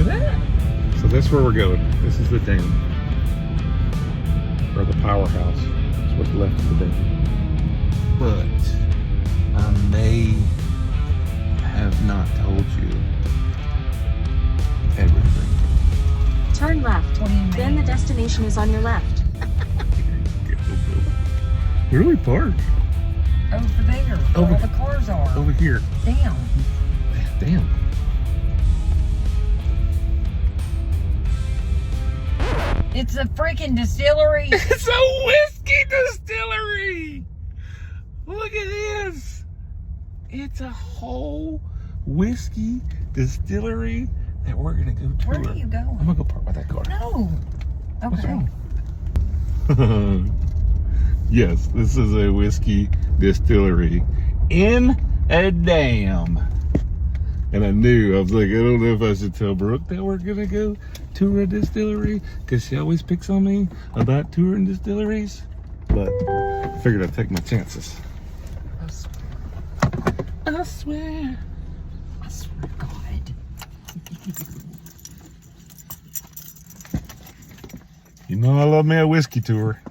at that. So that's where we're going. This is the dam. Or the powerhouse. That's what's left of the dam. But I may have not told you everything. Turn left. Then the destination is on your left. Where do we park? Over there, where all the cars are. Over here. Damn. Damn. It's a freaking distillery. It's a whiskey distillery. Look at this. It's a whole whiskey distillery that we're gonna go tour. Where do you go? I'm gonna go park by that car. No. What's Okay. wrong? Yes, this is a whiskey distillery in a dam. And I was like, I don't know if I should tell Brooke that we're gonna go tour a distillery, because she always picks on me about touring distilleries. But I figured I'd take my chances. I swear. I swear. I swear to God. You know I love me a whiskey tour.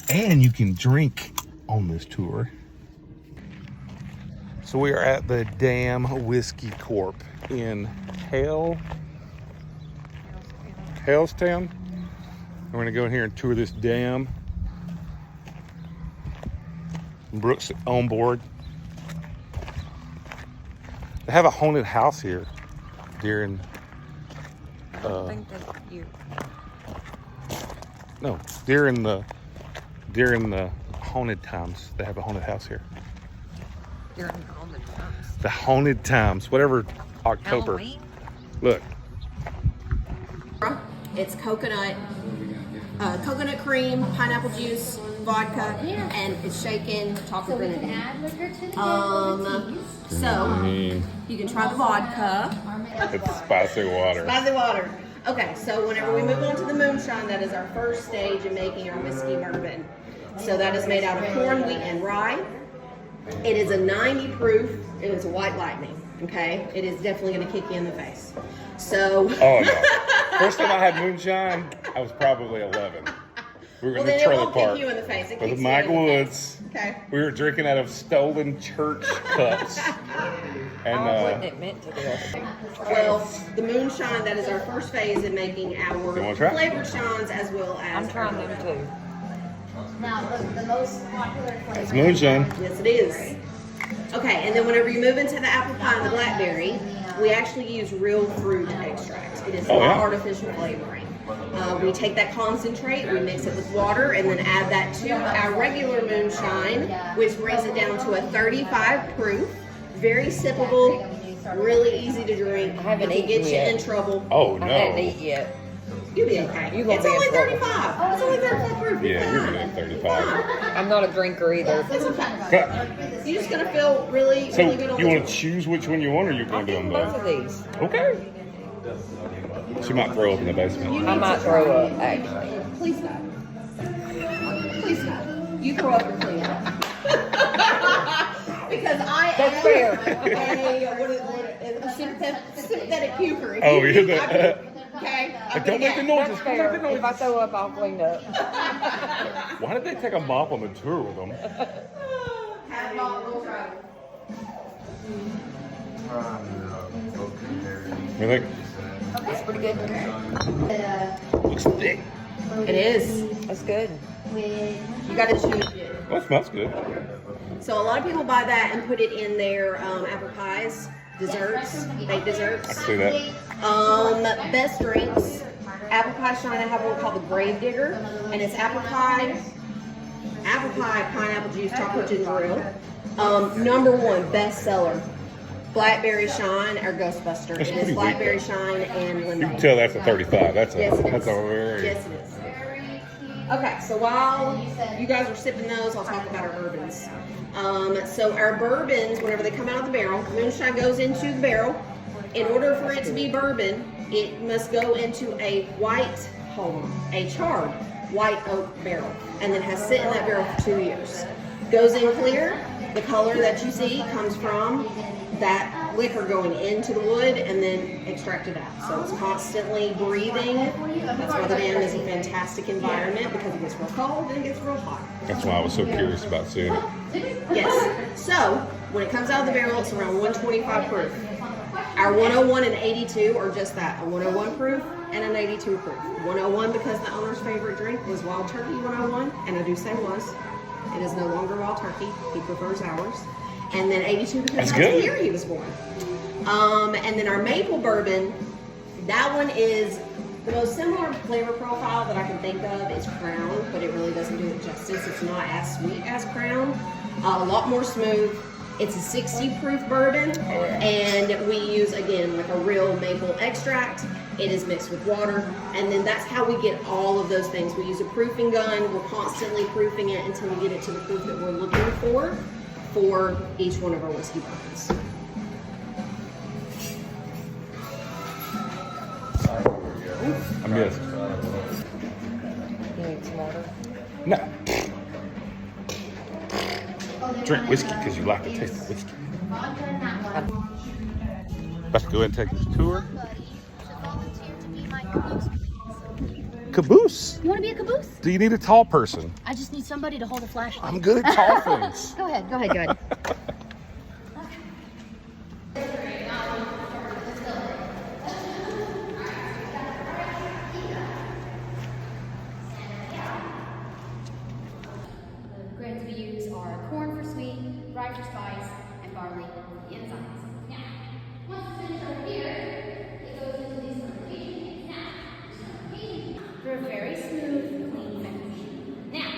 And you can drink on this tour. So we are at the Dam Whiskey Corp in Halestown. We're gonna go in here and tour this dam. Brooke's on board. They have a haunted house here during I don't think that's you. No, during the haunted times. They have a haunted house here. You're in all the times. The haunted times, whatever October. Halloween? Look, It's coconut cream, pineapple juice, vodka, and it's shaken chocolate grenadine. So you can try the vodka. it's spicy water. Spicy water. Okay, so whenever we move on to the moonshine, that is our first stage in making our whiskey bourbon. So that is made out of corn, wheat, and rye. It is a 90 proof. It is a white lightning. Okay, it is definitely going to kick you in the face. So. Oh no! First time I had moonshine, I was probably 11. We were in Well, the then it trailer won't park kick you in the face. It with kicks Mike you in the face. Woods. Okay. We were drinking out of stolen church cups. And I wasn't admit to this. Well, the moonshine, that is our first phase in making our wanna try? flavored shines as well as. I'm trying them too. Now, the most popular flavor. it's moonshine. Yes, it is. Okay, and then whenever you move into the apple pie and the blackberry, we actually use real fruit extract. It is Oh, not yeah? artificial flavoring. We take that concentrate, we mix it with water, and then add that to our regular moonshine, which brings it down to a 35 proof. Very sippable, really easy to drink. I haven't It can eaten get you yet. in trouble. Oh I hadn't no! eaten yet. You'll be okay. You gonna It's be in only trouble. 35. It's only 35 proof. You're Yeah, you're fine. gonna be 35. I'm not a drinker either. It's okay. You're just gonna feel really, So really good on you the want to choose which one you want, or you're I'll gonna do do them both both? of these. Okay. She might throw up in the basement. I might throw up, actually. Please no. Please no. You throw up and clean up. Because I That's am fair. a sympathetic puker. If Oh, you yeah, think that- I'm- okay. Don't make the noises. That's Don't make the fair. noises. If I throw up, I'll clean up. Why did they take a mop on the tour with them? Have it all, we'll try it. What do you think? That's pretty good. Looks thick. It is. That's good. You gotta choose it. Well, it smells good. So a lot of people buy that and put it in their apple pies, desserts, baked desserts. I can see that. Best drinks. Apple pie shine. I have one called the Grave Digger, and it's apple pie, pineapple juice, chocolate ginger ale. Number one bestseller, blackberry shine or Ghostbuster. That's It pretty is blackberry weak, shine and You can lemonade. tell that's a 35. That's a Yes, it that's is. a very. Yes, it is. Okay, so while you guys are sipping those, I'll talk about our bourbons. So our bourbons, whenever they come out of the barrel, moonshine goes into the barrel. In order for it to be bourbon, it must go into a charred white oak barrel, and then has sit in that barrel for 2 years. Goes in clear. The color that you see comes from that liquor going into the wood and then extract it out. So it's constantly breathing. That's why the dam is a fantastic environment, because it gets real cold and it gets real hot. That's why I was so curious about seeing it. Yes. So when it comes out of the barrel, it's around 125 proof. Our 101 and 82 are just that, a 101 proof and an 82 proof. 101 because the owner's favorite drink was Wild Turkey 101, and I do say was. It is no longer Wild Turkey. He prefers ours. And then 82 because that's good. the year he was born. And then our maple bourbon, that one is the most similar flavor profile that I can think of is Crown, but it really doesn't do it justice. It's not as sweet as Crown. A lot more smooth. It's a 60 proof bourbon, and we use, again, like a real maple extract. It is mixed with water, and then that's how we get all of those things. We use a proofing gun. We're constantly proofing it until we get it to the proof that we're looking for each one of our whiskey bourbons. I missed. You need some water? No. Drink whiskey because you like the taste of whiskey. Vodka and that one. About to go ahead and take this tour. Somebody to volunteer to be my caboose, please. Caboose. You want to be a caboose? Do you need a tall person? I just need somebody to hold a flashlight. I'm good at tall things. Go ahead, go ahead. The grains we use are corn for sweet, rye for spice, and barley for the enzymes. Now, once it's finished over here, it goes into these fermentation tanks. Now, this fermentation for a very smooth, clean finish. Now,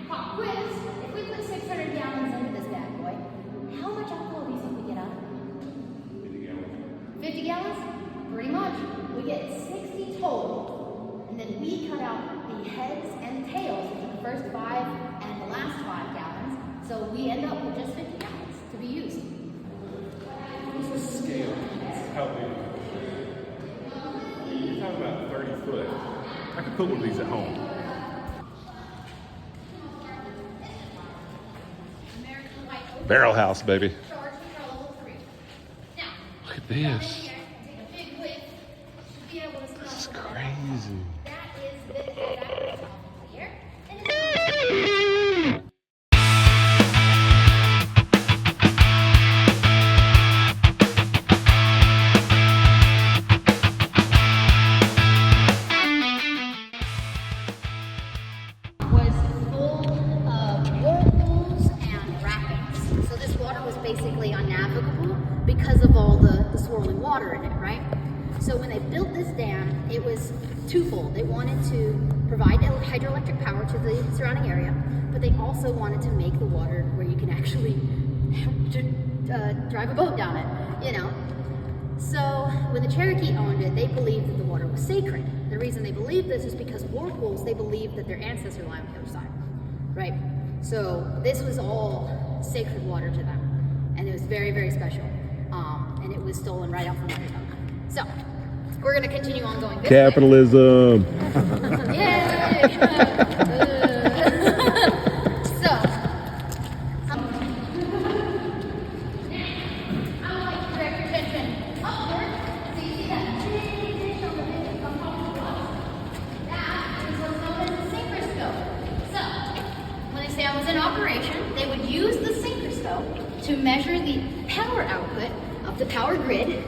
pop quiz, if we put 600 gallons into this bad boy, how much alcohol do you think we get out of it? 50 gallons? Pretty much. We get 60 total, and then we cut out the heads and tails of the first 5 and the last 5 gallons, so we end up with just 50 gallons to be used. What's the scale? How big? You're talking about 30 foot. I could put one of these at home. American White Oak. Barrel house, baby. Charge control 3. Now, Look at go in this. here and take a big whiff. You should be able to smell It's some of that. crazy. That is the exact result here. And it's was full of whirlpools and rapids. So this water was basically unnavigable because of all the swirling water in it, right? So when they built this dam, it was twofold. They wanted to provide hydroelectric power to the surrounding area, but they also wanted to make the water where you can actually drive a boat down it, you know? So when the Cherokee owned it, they believed that the water was sacred. The reason they believed this is because whirlpools, they believed that their ancestors lie on the other side, right? So this was all sacred water to them, and it was very, very special. And it was stolen right out from under them. So we're gonna continue on going this way. Capitalism. Yay! So, I would like to direct your attention upward. So you see that big dish on the big on top of the bus? That is what's known as the synchrostope. So, when this dam was in operation, they would use the synchrostope to measure the power output of the power grid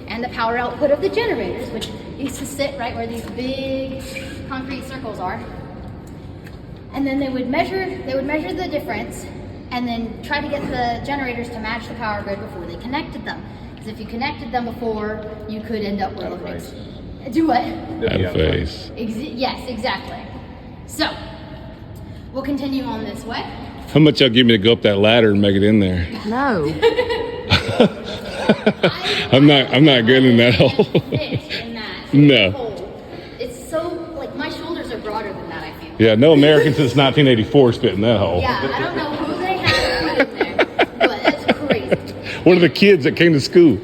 and the power output of the generators, which used to sit right where these big concrete circles are. And then they would measure the difference and then try to get the generators to match the power grid before they connected them. Because if you connected them before, you could end up with a do what? Out of face. Yes, exactly. So we'll continue on this way. How much y'all give me to go up that ladder and make it in there? No. I'm not good in that hole. In that No. hole. It's so, like, my shoulders are broader than that, I feel. Yeah, no American since 1984 spit in that hole. Yeah, I don't know who they had put in there, but that's crazy. One of the kids that came to school.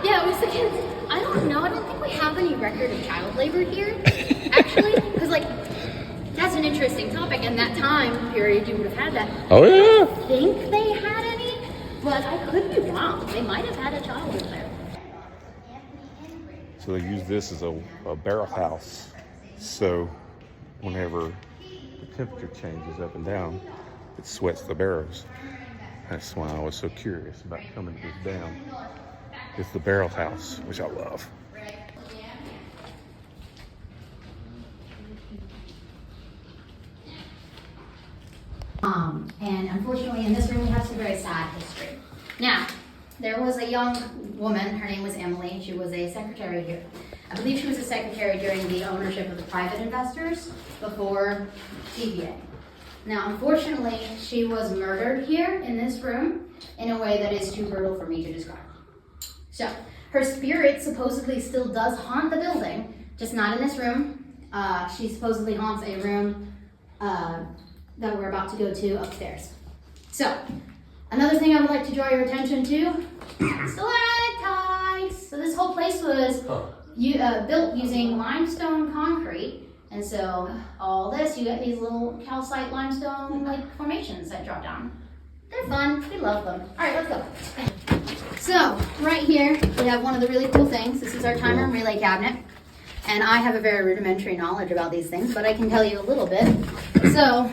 Yeah, it was the kids. I don't know. I don't think we have any record of child labor here, actually, because, like, that's an interesting topic. In that time period, you would have had that. Oh yeah. I think they had any, but I could be wrong. They might have had a child in there. So they use this as a barrel house. So whenever the temperature changes up and down, it sweats the barrels. That's why I was so curious about coming to this dam. It's the barrel house, which I love. And unfortunately in this room we have some very sad history. Now, there was a young woman, her name was Emily, she was a secretary here. I believe she was a secretary during the ownership of the private investors before TVA. Now, unfortunately, she was murdered here in this room in a way that is too brutal for me to describe. So, her spirit supposedly still does haunt the building, just not in this room. She supposedly haunts a room that we're about to go to upstairs. So, another thing I would like to draw your attention to, stalactites. So this whole place was built using limestone concrete. And so all this, you get these little calcite limestone like formations that drop down. They're fun, we love them. All right, let's go. So right here, we have one of the really cool things. This is our timer and relay cabinet. And I have a very rudimentary knowledge about these things, but I can tell you a little bit. So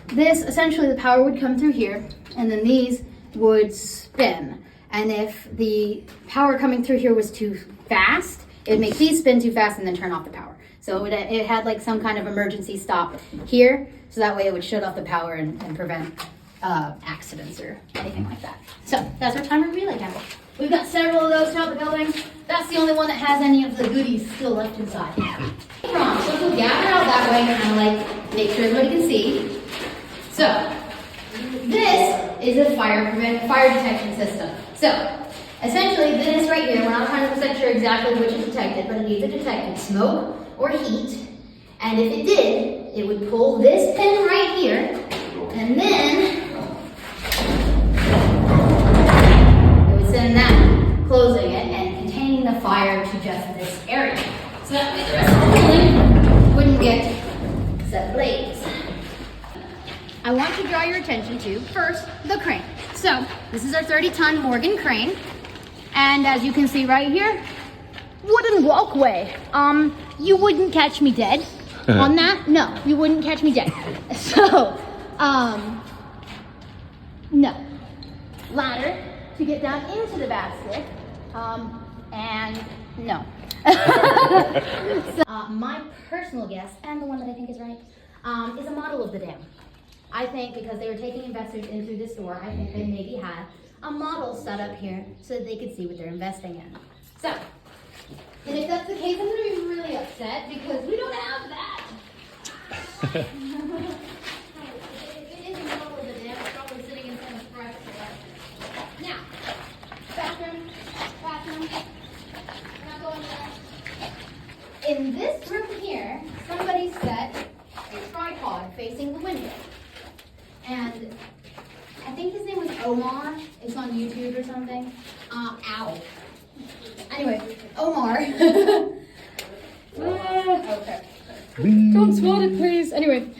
this, essentially the power would come through here, and then these would spin. And if the power coming through here was too fast, it would make these spin too fast and then turn off the power. So it had like some kind of emergency stop here, so that way it would shut off the power and prevent accidents or anything like that. So that's our timer relay cabinet. We've got several of those throughout the building. That's the only one that has any of the goodies still left inside. So we'll gather out that way and kind of like make sure everybody can see. So this is a fire detection system. So essentially this right here, we're not 100% sure exactly which is detected, but it either detected smoke or heat. And if it did, it would pull this pin right here, and then it would send that, closing it and containing the fire to just this area. So that way the rest of the building wouldn't get set ablaze. I want to draw your attention to, first, the crane. So, this is our 30-ton Morgan crane. And as you can see right here, wooden walkway. You wouldn't catch me dead on that. No, you wouldn't catch me dead. So, no. Ladder to get down into the basket. And no. So, my personal guess, and the one that I think is right, is a model of the dam. I think because they were taking investors in through this door, I think they maybe had a model set up here so that they could see what they're investing in. So, and if that's the case, I'm going to be really upset because we don't have that. If it is a model of the dam, it's probably sitting in some private garage. Now, bathroom. We're not going there. In this room here, somebody set a tripod facing the window. And I think his name was Omar. It's on YouTube or something. Ow. Anyway, Omar. Okay. Don't swat it, please. Anyway,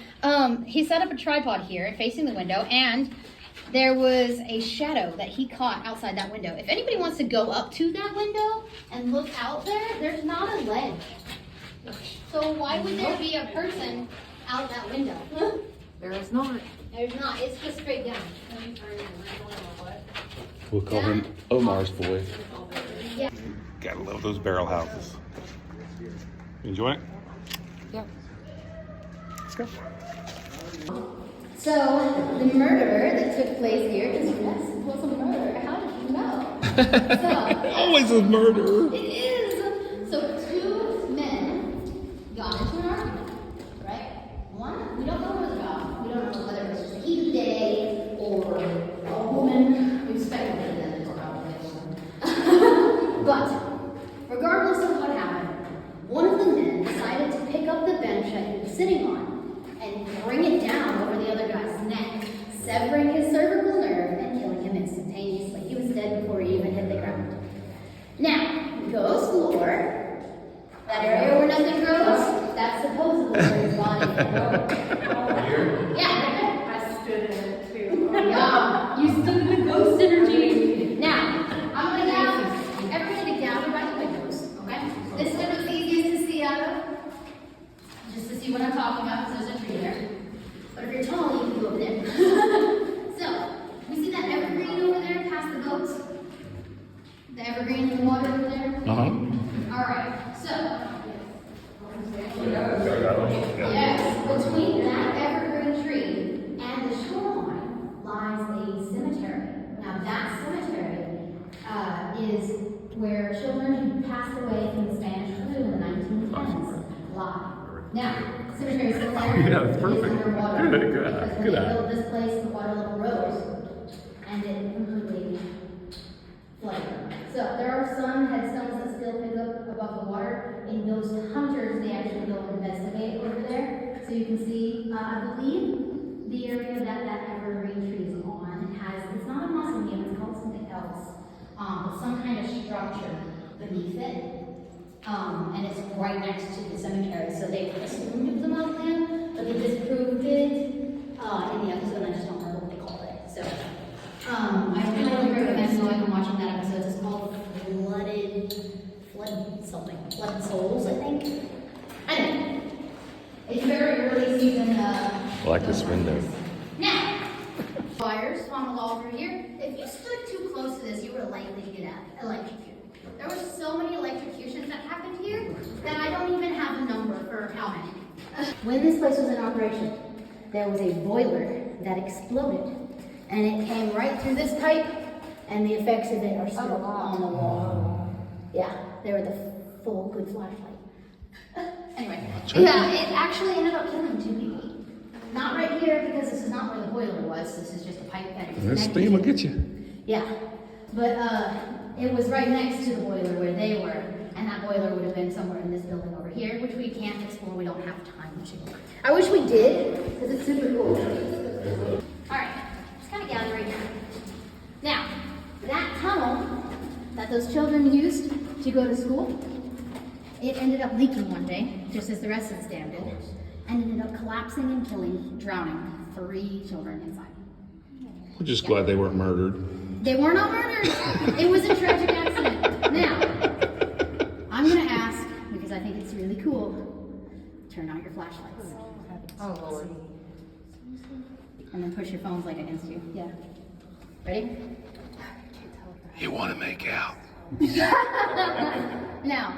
he set up a tripod here facing the window, and there was a shadow that he caught outside that window. If anybody wants to go up to that window and look out there, there's not a ledge. So why would there be a person out that window? There is not. There's not. It's just straight down. We'll call him Omar's boy. Yeah. Gotta love those barrel houses. You enjoy it? Yeah. Let's go. So the murder that took place here is yes, it was a murder. How did you know? Always a murder. It is. So two men got into an argument, right? One, we don't know what it was about. We don't know whether it was just a heat of the day or a woman. We speculated that it was probably a woman. But regardless of what happened, one of the men decided to pick up the bench that he was sitting on and bring it down over the other guy's neck, severing his cervical nerve and killing him instantaneously. He was dead before he even hit the ground. Now, ghost lore, that area where nothing grows, that's supposedly where his body can grow. Yeah, I stood in it too. Yeah, you stood in the ghost evergreen in the water over there? Uh-huh. All right, so. Yes, between that evergreen tree and the shoreline lies a cemetery. Now, that cemetery is where children who passed away from the Spanish flu in the 1910s lie. Now, the cemetery is still there. Yeah, that's It is perfect. underwater. Good, Because when good they eye. built this place, the water level rose, and it completely flooded. So there are some headstones that still pick up above the water. In those hunters, they actually go and investigate over there. So you can see, I believe, the area that that evergreen tree is on has, it's not a mausoleum, it's called something else. Some kind of structure beneath it. And it's right next to the cemetery. So they assumed it was a mausoleum, but they disproved it in the episode. I just don't remember what they called it. So I highly recommend going and watching that episode. It's called Flood Souls, I think. Anyway, it's very early season. I like this window. Now, fires on the wall over here. If you stood too close to this, you were likely to get electrocuted. There were so many electrocutions that happened here that I don't even have a number for how many. When this place was in operation, there was a boiler that exploded, and it came right through this pipe, and the effects of it are still on the wall. Yeah, they were the full good flashlight. Anyway, yeah, it actually ended up killing 2 people. Not right here, because this is not where the boiler was. This is just a pipe that is This connected steam will to. get you. Yeah, but it was right next to the boiler where they were, and that boiler would have been somewhere in this building over here, which we can't explore. We don't have time to. I wish we did, because it's super cool. All right, just kind of gather right here. Now, that tunnel that those children used to go to school, it ended up leaking one day, just as the rest of the dam did, and ended up collapsing and drowning 3 children inside. We're just glad they weren't murdered. They were not murdered. It was a tragic accident. Now, I'm going to ask, because I think it's really cool, turn out your flashlights. Oh, Lord. And then push your phones like against you. Yeah. Ready? You want to make out? Now,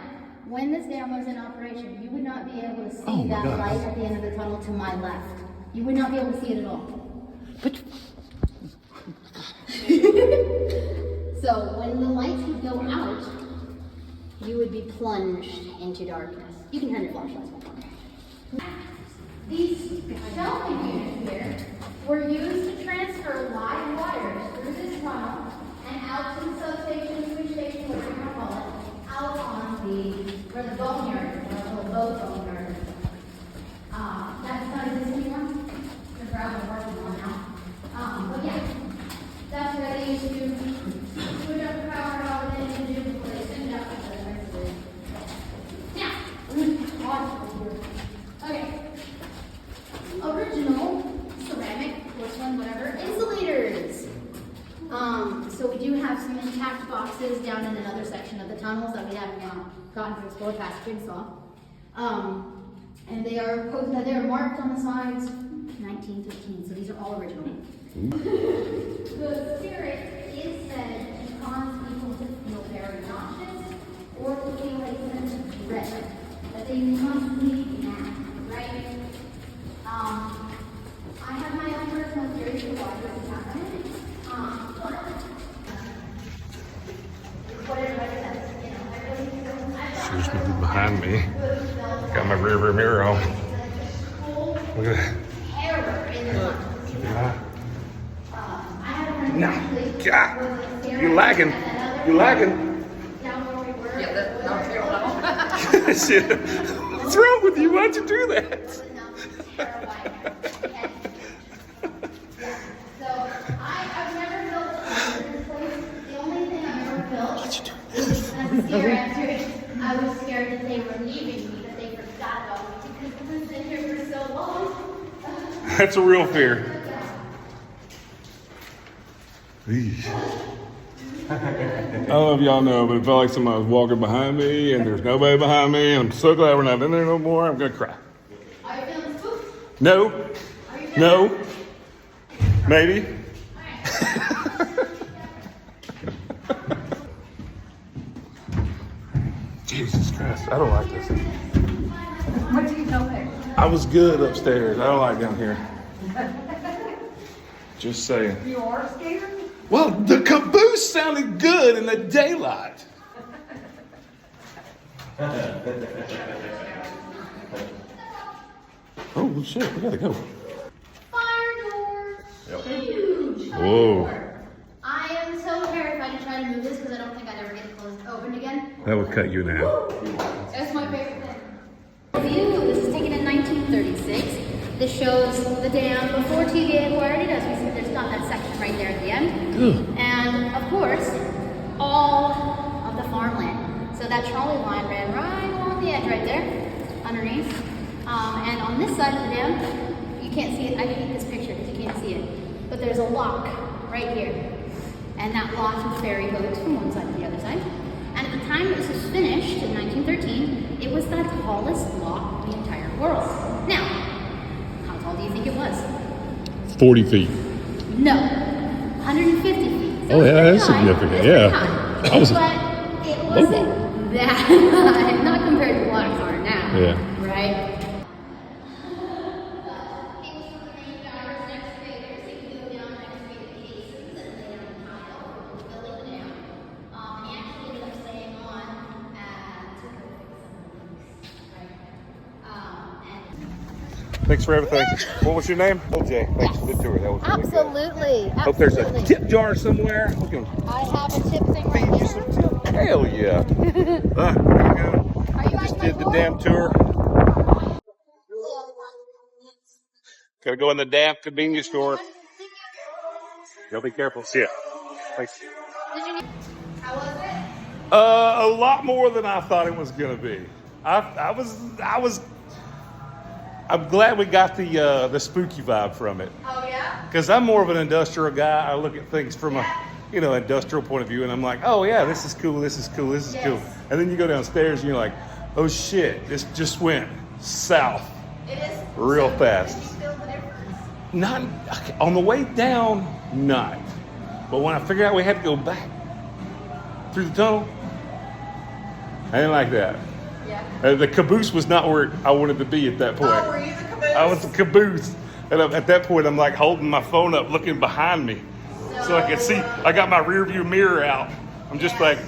when this dam was in operation, you would not be able to see Oh my that God. light at the end of the tunnel to my left. You would not be able to see it at all. So when the lights would go out, you would be plunged into darkness. You can turn your flashlights on. These shelving units here were used to transfer live wires through this tunnel and out to the substation, switch station, whatever you want to call it, out on where the boneyard, or the boat boneyard. That's not existing anymore. The gravel working on now. But yeah, that's where they used to switch up the power out and then do before they send it out to the rest of it. Now, okay. Original ceramic, porcelain, whatever, insulators. So we do have some intact boxes down in another section of the tunnels that we haven't gotten to explore past Jigsaw. And they are marked on the sides 1915, so these are all original. The spirit is said to cause people to feel very nauseous or to feel a sense of dread, that they must leave now, right? I have my own personal theory for why this is happening. But whatever says, you know, I really feel There's nothing behind me. Got my rear mirror on. Look at that. terror in the tunnel. Keep an eye. I had a friend No. who actually God. was a You're lagging. You're lagging. down where we were. Yeah, that's not terrible. Shit. What's wrong with you? Why'd you do that? So I've never felt this place. The only thing I've ever felt is a scare after it. I was scared that they were leaving me, that they forgot about me because I've been here for so long. That's a real fear. Eesh. I don't know if y'all know, but it felt like somebody was walking behind me, and there's nobody behind me, and I'm so glad we're not in there no more. I'm gonna cry. Are you feeling spooked? No. Are you feeling No. Maybe. Jesus Christ, I don't like this. What do you know there? I was good upstairs. I don't like down here. Just saying. You are scared? Well, the caboose sounded good in the daylight. Oh shit, we gotta go. Fire door. Huge. Whoa. I am so terrified to try to move this because I don't think I'd ever get it closed open again. That would cut you in half. That's my favorite thing. View. This is taken in 1936. This shows the dam before TVA acquired it. As we said, there's not that section right there at the end. Ugh. And of course, all of the farmland. So that trolley line ran right along the edge right there, underneath. And on this side of the dam, you can't see it. I hate this picture because you can't see it. But there's a lock right here. And that lock and ferry boats from one side to the other side. And at the time this was finished in 1913, it was the tallest lock in the entire world. Now, how tall do you think it was? 40 feet. No, 150 feet. So Oh, it's yeah, pretty that's high. significant, It's yeah. pretty high. I was- But it wasn't that high, not compared to what are now. Yeah. Right? Thanks for everything. What was your name? LJ. Thanks for the tour. That was really good. Absolutely. Hope there's a tip jar somewhere. We can I have a tip thing right feed you here. some tip. Hell yeah. Here we go. Are you Just on did the my damn tour. Gotta go in the damn convenience store. Y'all be careful. See ya. Thanks. How was it? A lot more than I thought it was gonna be. I'm glad we got the spooky vibe from it. Oh yeah? Because I'm more of an industrial guy. I look at things from a, industrial point of view, and I'm like, oh yeah, this is cool, this is cool, this is cool. And then you go downstairs and you're like, oh shit, this just went south It is real fast. You feel the difference. Not on the way down, not. But when I figured out we had to go back through the tunnel, I didn't like that. Yeah. The caboose was not where I wanted to be at that point. Oh, were you the caboose? I was the caboose. And at that point, I'm like holding my phone up, looking behind me. So I can see, I got my rear view mirror out. I'm just like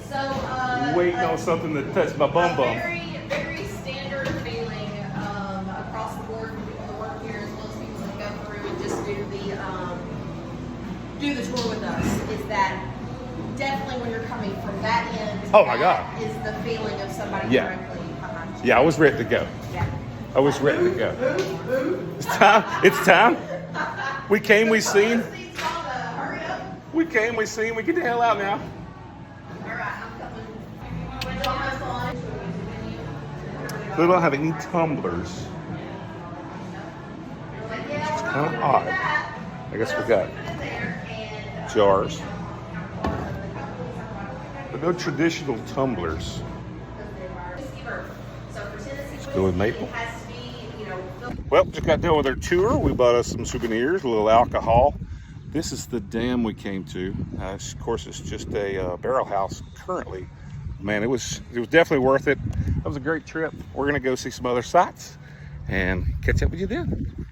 So, waiting on something to touch my bum bum. Very, very standard feeling across the board for people that work here, as well as people that go through and just do the tour with us. Is that definitely when you're coming from that end? Oh my God. Is the feeling of somebody Yeah. directly behind you? Yeah, I was ready to go. Yeah. I was ready to go. It's time. It's time. We came, we seen. Hurry up. We came, we seen. We get the hell out now. All right, I'm coming. Drop my phone. They don't have any tumblers. It's kind of odd. I guess we got jars. But no traditional tumblers. Let's go with maple. Well, just got done with our tour. We bought us some souvenirs, a little alcohol. This is the dam we came to. Of course, it's just a barrel house currently. Man, it was definitely worth it. That was a great trip. We're gonna go see some other sites and catch up with you then.